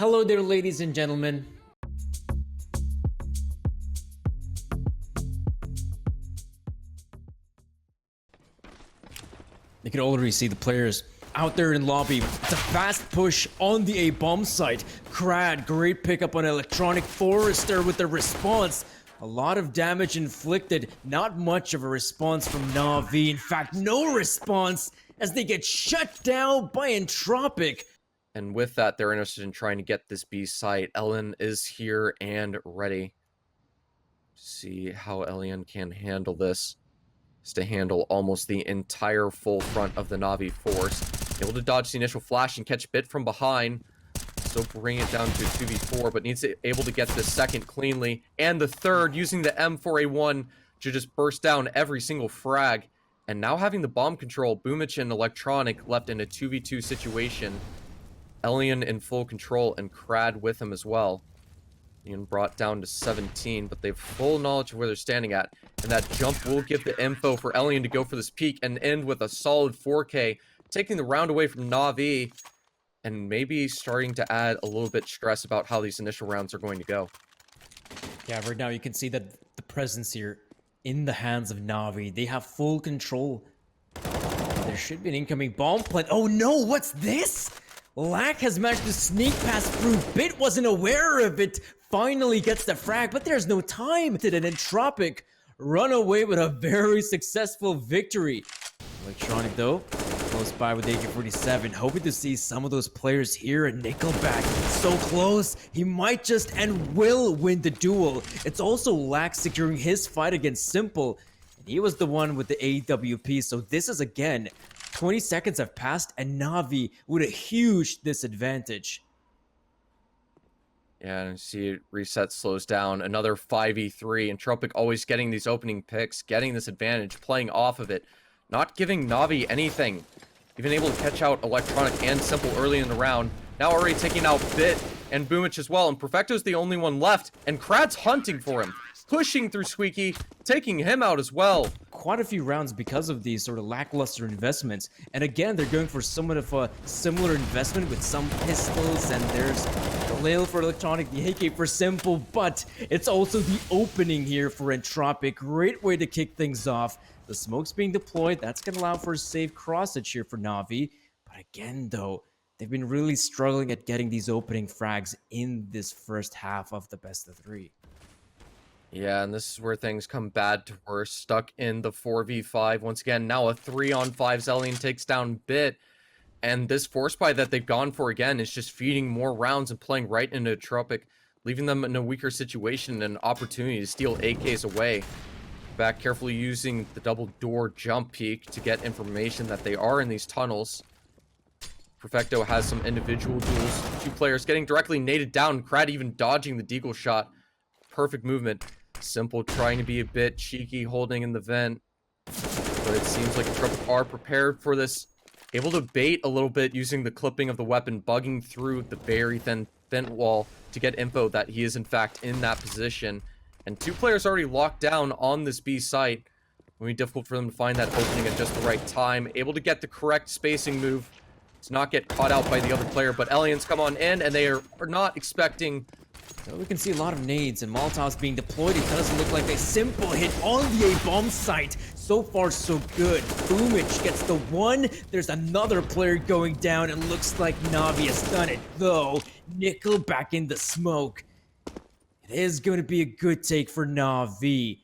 Hello there, ladies and gentlemen. You can already see the players out there in lobby. It's a fast push on the A bomb site. Crad, great pickup on Electronic. Forrester with the response. A lot of damage inflicted. Not much of a response from NaVi. In fact, no response as they get shut down by Entropiq. And with that, they're interested in trying to get this B site. Ellen is here and ready. See how Elian can handle this. Is to handle almost the entire full front of the NaVi force. Able to dodge the initial flash and catch Bit from behind. Still bring it down to 2v4, but needs to able to get the second cleanly. And the third, using the M4A1 to just burst down every single frag. And now having the bomb control, Boomich and Electronic left in a 2v2 situation. Elian in full control and Crad with him as well. Ian brought down to 17, but they have full knowledge of where they're standing at. And that jump will give the info for Elian to go for this peak and end with a solid 4K, taking the round away from NaVi, and maybe starting to add a little bit stress about how these initial rounds are going to go. Yeah, right now you can see that the presence here in the hands of NaVi. They have full control. There should be an incoming bomb plant. Oh no, what's this? Lack has managed to sneak past through. Bit wasn't aware of it. Finally gets the frag, but there's no time. Did an Entropiq run away with a very successful victory. Electronic though, close by with AK-47, hoping to see some of those players here at Nickelback. So close, he might just and will win the duel. It's also Lack securing his fight against S1mple, and he was the one with the AWP, so this is again 20 seconds have passed and NaVi with a huge disadvantage. Yeah, and see reset slows down. Another 5v3. Entropiq always getting these opening picks, getting this advantage, playing off of it. Not giving NaVi anything. Even able to catch out Electronic and S1mple early in the round. Now already taking out Bit and Boomich as well. And Perfecto's the only one left. And Krad's hunting for him. Pushing through Squeaky, taking him out as well. Quite a few rounds because of these sort of lackluster investments. And again, they're going for somewhat of a similar investment with some pistols, and there's the Lil for Electronic, the AK for S1mple, but it's also the opening here for Entropiq. Great way to kick things off. The smoke's being deployed. That's going to allow for a safe crossage here for NaVi. But again, though, they've been really struggling at getting these opening frags in this first half of the best of three. Yeah, and this is where things come bad to worse. Stuck in the 4v5. Once again, now a 3-on-5. Zelian takes down Bit. And this force buy that they've gone for again is just feeding more rounds and playing right into Entropiq, leaving them in a weaker situation and an opportunity to steal AKs away. Back carefully using the double door jump peek to get information that they are in these tunnels. Perfecto has some individual duels. Two players getting directly naded down. Crad even dodging the deagle shot. Perfect movement. S1mple trying to be a bit cheeky, holding in the vent. But it seems like Entropiq are prepared for this. Able to bait a little bit using the clipping of the weapon, bugging through the very thin vent wall to get info that he is in fact in that position. And two players already locked down on this B site. It will be difficult for them to find that opening at just the right time. Able to get the correct spacing move to not get caught out by the other player. But Aliens come on in, and they are not expecting... So we can see a lot of nades and Molotovs being deployed. It doesn't look like a S1mple hit on the A-bomb site. So far, so good. Boomich gets the one. There's another player going down. It looks like NaVi has done it, though. Nickel back in the smoke. It is going to be a good take for NaVi.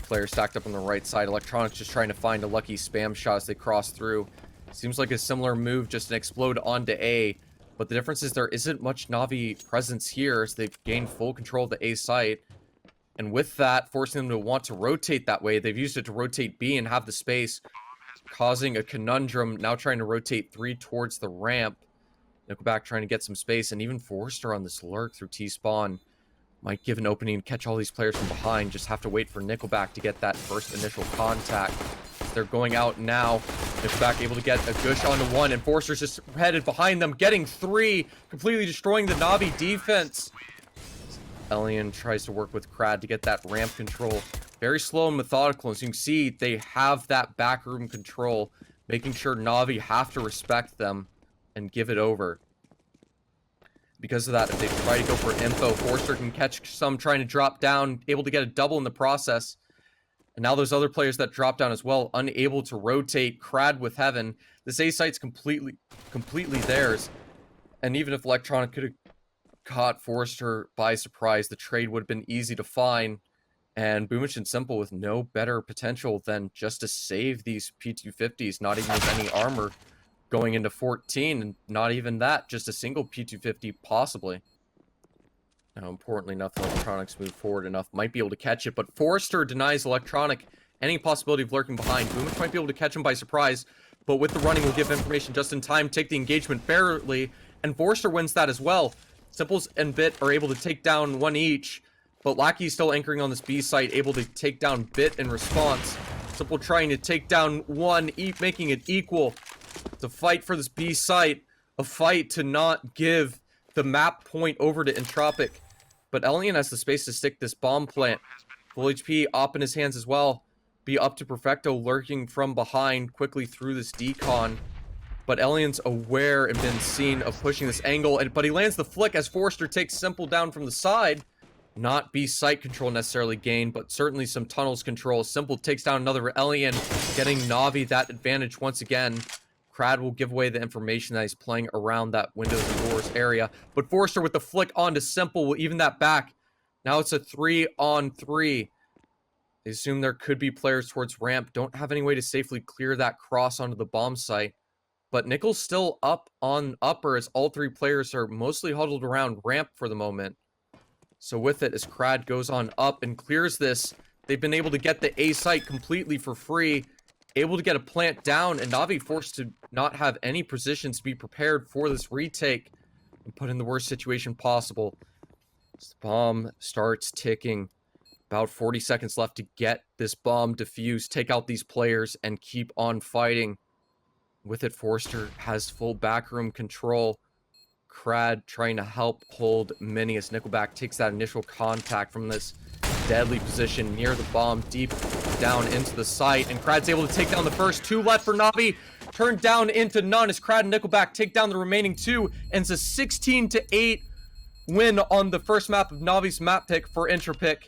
Player stacked up on the right side. Electronics just trying to find a lucky spam shot as they cross through. Seems like a similar move, just an explode onto A. But the difference is there isn't much NaVi presence here, as they've gained full control of the A site. And with that, forcing them to want to rotate that way, they've used it to rotate B and have the space, causing a conundrum, now trying to rotate 3 towards the ramp. Nickelback trying to get some space, and even Forrester on this lurk through T-spawn might give an opening and catch all these players from behind. Just have to wait for Nickelback to get that first initial contact. They're going out now. Nickelback able to get a gush onto 1, and Forrester's just headed behind them, getting 3, completely destroying the NaVi defense. Elian tries to work with Crad to get that ramp control. Very slow and methodical. As you can see, they have that backroom control, making sure NaVi have to respect them and give it over. Because of that, if they try to go for info, Forrester can catch some trying to drop down, able to get a double in the process. And now there's other players that drop down as well, unable to rotate. Crad with Heaven. This A site's completely theirs. And even if Electronic could have caught Forrester by surprise, the trade would have been easy to find. And Boomich and s1mple with no better potential than just to save these P250s, not even with any armor going into 14, and not even that, just a single P250 possibly. Now, importantly enough, Electronics move forward enough, might be able to catch it, but Forrester denies Electronic any possibility of lurking behind. Boomich might be able to catch him by surprise, but with the running will give information just in time, take the engagement fairly, and Forrester wins that as well. s1mples and Bit are able to take down one each, but Lackey's still anchoring on this B site, able to take down Bit in response. s1mple trying to take down one, making it equal. It's a fight for this B site, a fight to not give the map point over to Entropiq. But Elian has the space to stick this bomb plant. Full HP, op in his hands as well. Be up to Perfecto lurking from behind quickly through this decon. But Elian's aware and been seen of pushing this angle, but he lands the flick as Forrester takes s1mple down from the side. Not B site control necessarily gained, but certainly some tunnels control. s1mple takes down another Elian, getting NaVi that advantage once again. Crad will give away the information that he's playing around that windows and doors area. But Forrester with the flick onto s1mple will even that back. Now it's a 3-on-3. They assume there could be players towards ramp. Don't have any way to safely clear that cross onto the bomb site. But Nickel's still up on upper as all three players are mostly huddled around ramp for the moment. So with it, as Crad goes on up and clears this, they've been able to get the A site completely for free. Able to get a plant down, and NaVi forced to not have any positions to be prepared for this retake and put in the worst situation possible. As the bomb starts ticking. About 40 seconds left to get this bomb defused, take out these players, and keep on fighting. With it, Forrester has full backroom control. Crad trying to help hold Mini as Nickelback takes that initial contact from this deadly position near the bomb, deep down into the site, and Crad's able to take down the first two. Left for NaVi, turned down into none as Crad and Nickelback take down the remaining two, and it's a 16-8 win on the first map of NaVi's map pick for Entropiq.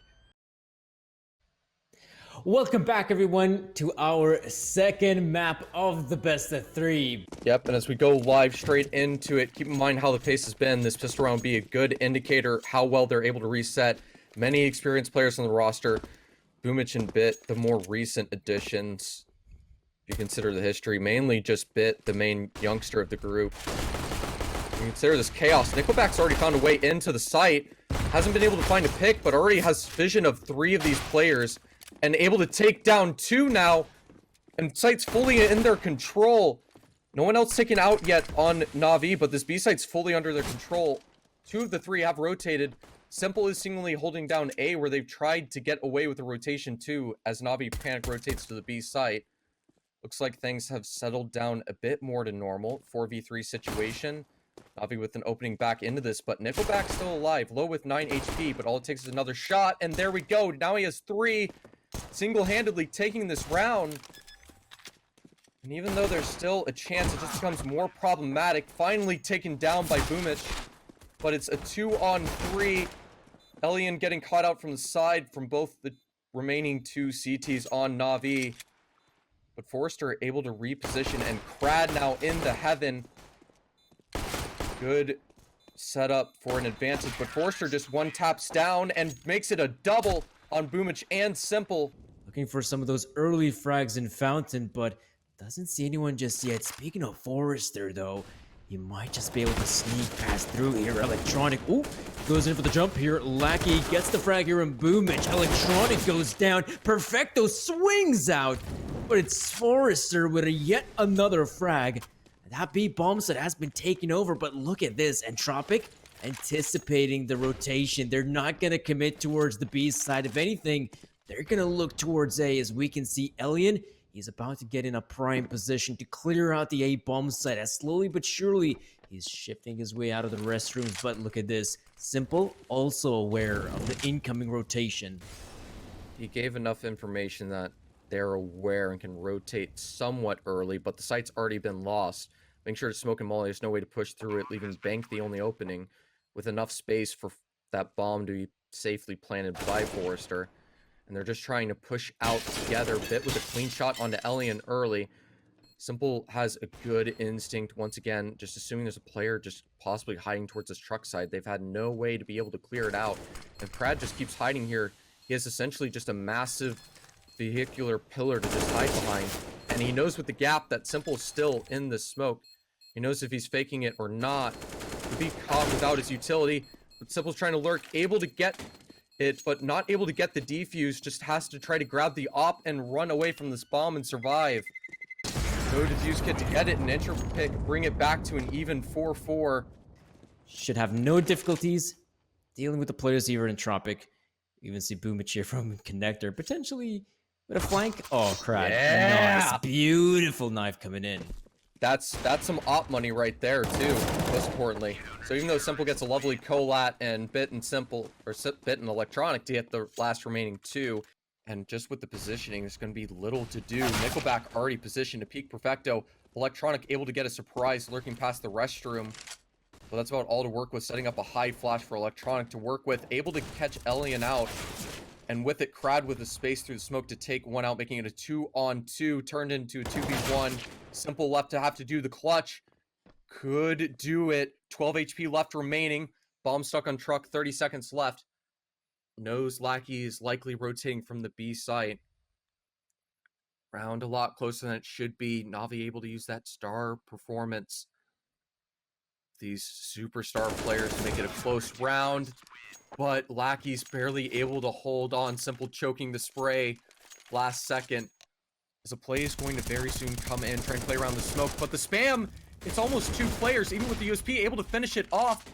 Welcome back, everyone, to our second map of the best of three. Yep, and as we go live straight into it, keep in mind how the pace has been. This pistol round will be a good indicator how well they're able to reset. Many experienced players on the roster. Boomich and Bit, the more recent additions, if you consider the history. Mainly just Bit, the main youngster of the group. You consider this chaos. Nickelback's already found a way into the site. Hasn't been able to find a pick, but already has vision of 3 of these players. And able to take down 2 now. And site's fully in their control. No one else taken out yet on NaVi, but this B site's fully under their control. 2 of the 3 have rotated. s1mple is seemingly holding down A, where they've tried to get away with the rotation too, as NaVi panic rotates to the B site. Looks like things have settled down a bit more to normal. 4v3 situation. NaVi with an opening back into this, but Nickelback's still alive. Low with 9 HP, but all it takes is another shot, and there we go. Now he has 3. Single-handedly taking this round. And even though there's still a chance, it just becomes more problematic. Finally taken down by Boomich. But it's a 2-on-3. Elian getting caught out from the side from both the remaining 2 CTs on NaVi. But Forrester able to reposition, and Crad now in the heaven. Good setup for an advantage, but Forrester just one taps down and makes it a double on Boomich and s1mple. Looking for some of those early frags in Fountain, but doesn't see anyone just yet. Speaking of Forrester, though, he might just be able to sneak past through here. Electronic, ooh, goes in for the jump here. Lackey gets the frag here, and Boomich. Electronic goes down. Perfecto swings out, but it's Forrester with yet another frag. That B bomb set has been taken over, but look at this. Entropiq anticipating the rotation. They're not going to commit towards the B side. If anything, they're going to look towards A, as we can see Elian. He's about to get in a prime position to clear out the A bomb site, as slowly but surely he's shifting his way out of the restrooms. But look at this. s1mple also aware of the incoming rotation. He gave enough information that they're aware and can rotate somewhat early, but the site's already been lost. Make sure to smoke and molly. There's no way to push through it, leaving Bank the only opening. with enough space for that bomb to be safely planted by Forrester. And they're just trying to push out together. Bit with a clean shot onto Elian early. S1mple has a good instinct. Once again, just assuming there's a player just possibly hiding towards this truck side. They've had no way to be able to clear it out. And Crad just keeps hiding here. He has essentially just a massive vehicular pillar to just hide behind. And he knows with the gap that S1mple's still in the smoke. He knows if he's faking it or not. To be caught without his utility. But S1mple's trying to lurk, able to get it, but not able to get the defuse. Just has to try to grab the op and run away from this bomb and survive. No defuse kit to get it, and Entropiq bring it back to an even 4-4. Should have no difficulties dealing with the players here in Entropiq. Even see Boomich here from Connector, potentially with a flank. Oh, crap. Yeah! Nice, beautiful knife coming in. That's some op money right there, too, most importantly. So even though S1mple gets a lovely collat and Bit and S1mple, or Bit and Electronic to get the last remaining 2, and just with the positioning, there's going to be little to do. Nickelback already positioned to peek perfecto. Electronic able to get a surprise lurking past the restroom. So that's about all to work with, setting up a high flash for Electronic to work with. Able to catch Elian out. And with it, Crad with the space through the smoke to take one out, making it a 2-on-2. Turned into a 2v1. S1mple left to have to do the clutch. Could do it. 12 HP left remaining. Bomb stuck on truck, 30 seconds left. Knows Lackey is likely rotating from the B site. Round a lot closer than it should be. NaVi able to use that star performance. These superstar players to make it a close round. But Lackey's barely able to hold on. S1mple choking the spray last second. As a play is going to very soon come in, trying to play around the smoke. But the spam, it's almost 2 players, even with the USP, able to finish it off.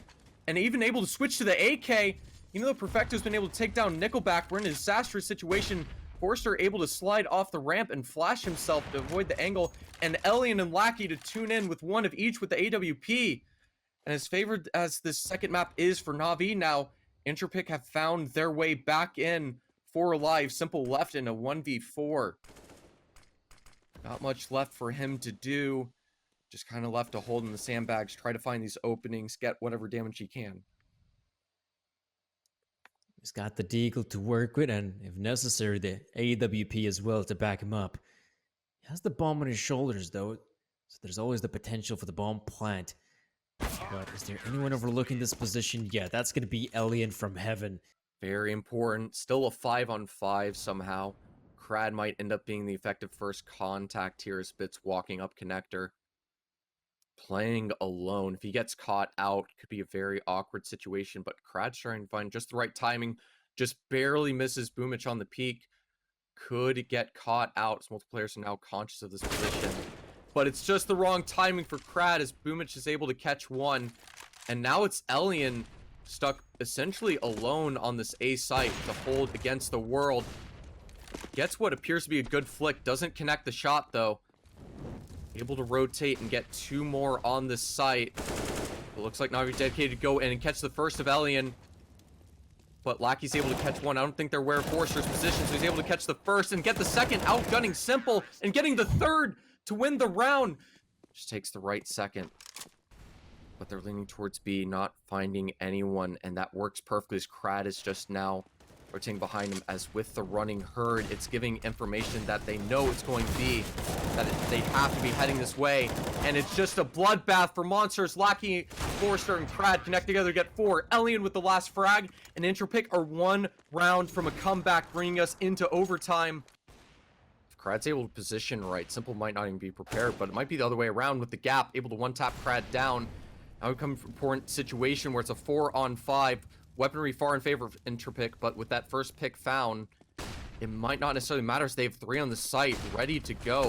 And even able to switch to the AK. Even though Perfecto's been able to take down Nickelback, we're in a disastrous situation. Forrester able to slide off the ramp and flash himself to avoid the angle. And Elian and Lackey to tune in with one of each with the AWP. And as favored as this second map is for NaVi now, Entropiq have found their way back in 4 alive. S1mple left in a 1v4. Not much left for him to do. Just kind of left to hold in the sandbags, try to find these openings, get whatever damage he can. He's got the deagle to work with, and if necessary, the AWP as well to back him up. He has the bomb on his shoulders, though, so there's always the potential for the bomb plant. But is there anyone overlooking this position? Yeah, that's going to be Elian from heaven. Very important. Still a 5-on-5 somehow. Crad might end up being the effective first contact here as Bit's walking up connector. Playing alone. If he gets caught out, could be a very awkward situation, but Crad's trying to find just the right timing. Just barely misses Boomich on the peak. Could get caught out. So multiple players are now conscious of this position. But it's just the wrong timing for Crad as Boomich is able to catch one. And now it's Elian stuck essentially alone on this A site to hold against the world. Gets what appears to be a good flick. Doesn't connect the shot, though. Able to rotate and get 2 more on this site. It looks like NaVi dedicated to go in and catch the first of Elian. But Lackey's able to catch one. I don't think they're aware of Forrester's position, so he's able to catch the first and get the second, outgunning S1mple and getting the third to win the round. Just takes the right second. But they're leaning towards B, not finding anyone, and that works perfectly as Crad is just now rotating behind him. As with the running herd, it's giving information that they know it's going to be, that they have to be heading this way, and it's just a bloodbath for monsters. Lackey, Forrester, and Crad connect together to get 4. Elian with the last frag, and Entropiq are 1 round from a comeback, bringing us into overtime. If Crad's able to position right, S1mple might not even be prepared, but it might be the other way around with the gap, able to one-tap Crad down. Now we come from an important situation where it's a 4-on-5. Weaponry far in favor of Entropiq, but with that first pick found, it might not necessarily matter as they have 3 on the site ready to go,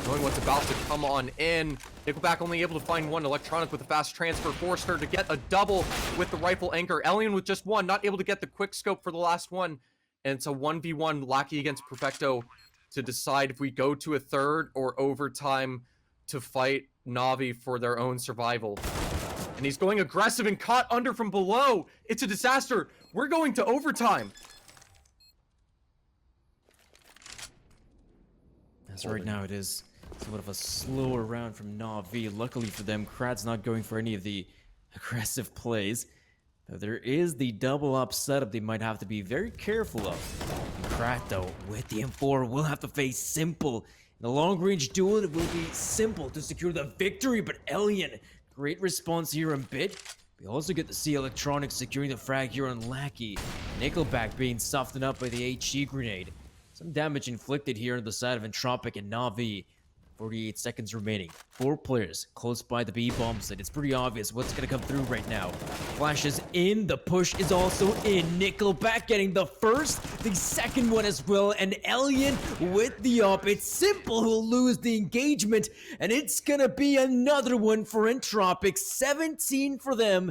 knowing what's about to come on in. Nickelback only able to find 1. Electronic with a fast transfer. Forrester to get a double with the rifle anchor. Elian with just 1, not able to get the quick scope for the last one. And it's a 1v1 Lackey against Perfecto to decide if we go to a third or overtime to fight NaVi for their own survival. And he's going aggressive and caught under from below. It's a disaster. We're going to overtime. As right now it is somewhat of a slower round from NaVi. Luckily for them, Crad's not going for any of the aggressive plays. There is the double up setup they might have to be very careful of. Krat, though, with the M4, will have to face s1mple. In the long-range duel, it will be s1mple to secure the victory, but Alien, great response here on Bit. We also get to see Electronics securing the frag here on Lackey. Nickelback being softened up by the HE grenade. Some damage inflicted here on the side of Entropiq and NaVi. 48 seconds remaining. 4 players close by the B bomb site. It's pretty obvious what's gonna come through right now. Flash is in. The push is also in. Nickelback getting the first, the second one as well, and Alien with the op. It's s1mple who'll lose the engagement, and it's gonna be another one for Entropiq. 17 for them.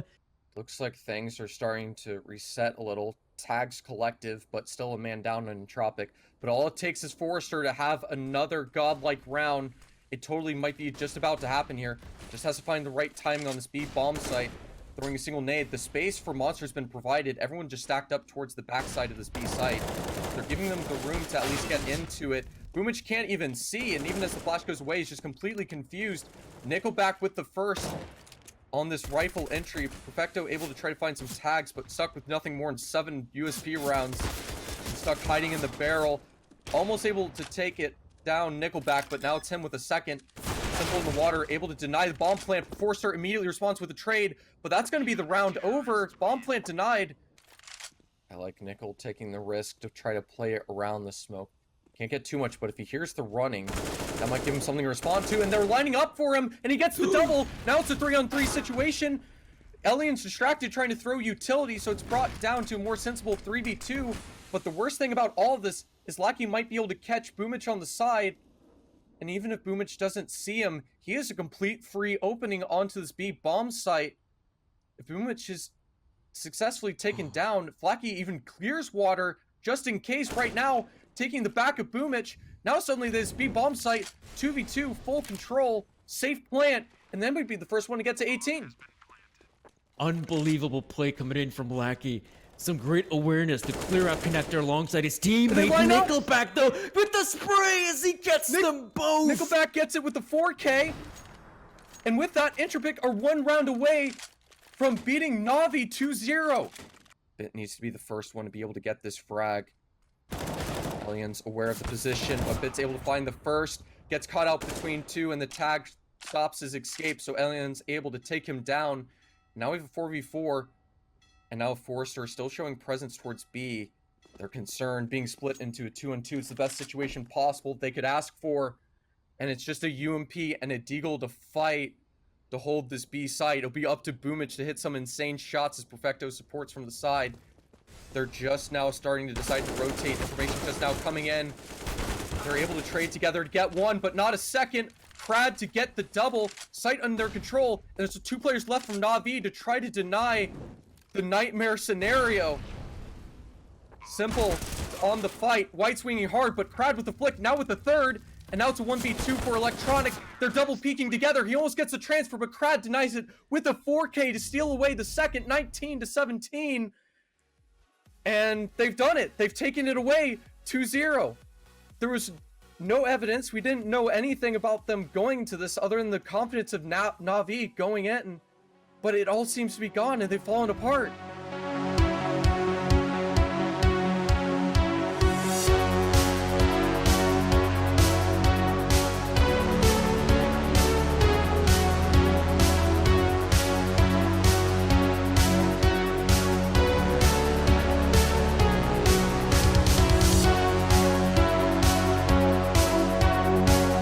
Looks like things are starting to reset a little. Tags collective, but still a man down on Entropiq. But all it takes is Forrester to have another godlike round. It totally might be just about to happen here. Just has to find the right timing on this B bomb site. Throwing a single nade. The space for Monster has been provided. Everyone just stacked up towards the backside of this B site. They're giving them the room to at least get into it. Boomich can't even see, and even as the flash goes away, he's just completely confused. Nickelback with the first on this rifle entry. Perfecto able to try to find some tags, but stuck with nothing more than 7 USP rounds. Stuck hiding in the barrel. Almost able to take it down, Nickelback, but now it's him with a second. s1mple in the water, able to deny the bomb plant. Forrester immediately responds with a trade, but that's going to be the round over. Bomb plant denied. I like Nickel taking the risk to try to play it around the smoke. Can't get too much, but if he hears the running, that might give him something to respond to, and they're lining up for him, and he gets the double. Now it's a 3-on-3 situation. Alien's distracted trying to throw utility, so it's brought down to a more sensible 3v2. But the worst thing about all of this is Lackey might be able to catch Boomich on the side, and even if Boomich doesn't see him, he has a complete free opening onto this B bomb site. If Boomich is successfully taken down, if Lackey even clears water, just in case right now, taking the back of Boomich. Now suddenly this B bomb site, 2v2, full control, safe plant, and then we'd be the first one to get to 18. Unbelievable play coming in from Lackey. Some great awareness to clear out connector alongside his teammate. Nickelback, though, with the spray as he gets them both. Nickelback gets it with the 4K. And with that, Entropiq are 1 round away from beating NaVi 2-0. Bit needs to be the first one to be able to get this frag. Alien's aware of the position, but Bit's able to find the first. Gets caught out between 2, and the tag stops his escape, so Alien's able to take him down. Now we have a 4v4. And now Forrester is still showing presence towards B. They're concerned being split into a 2-on-2. It's the best situation possible they could ask for. And it's just a UMP and a Deagle to fight to hold this B side. It'll be up to Boomich to hit some insane shots as Perfecto supports from the side. They're just now starting to decide to rotate. Information just now coming in. They're able to trade together to get one, but not a second. Krad to get the double. Sight under control. And there's 2 players left from NaVi to try to deny the nightmare scenario. s1mple on the fight. White swinging hard, but Krad with the flick. Now with the third. And now it's a 1v2 for Electronic. They're double peeking together. He almost gets a transfer, but Krad denies it with a 4K to steal away the second, 19-17. And they've done it. They've taken it away 2-0. There was no evidence. We didn't know anything about them going to this other than the confidence of NaVi going in. But it all seems to be gone, and they've fallen apart.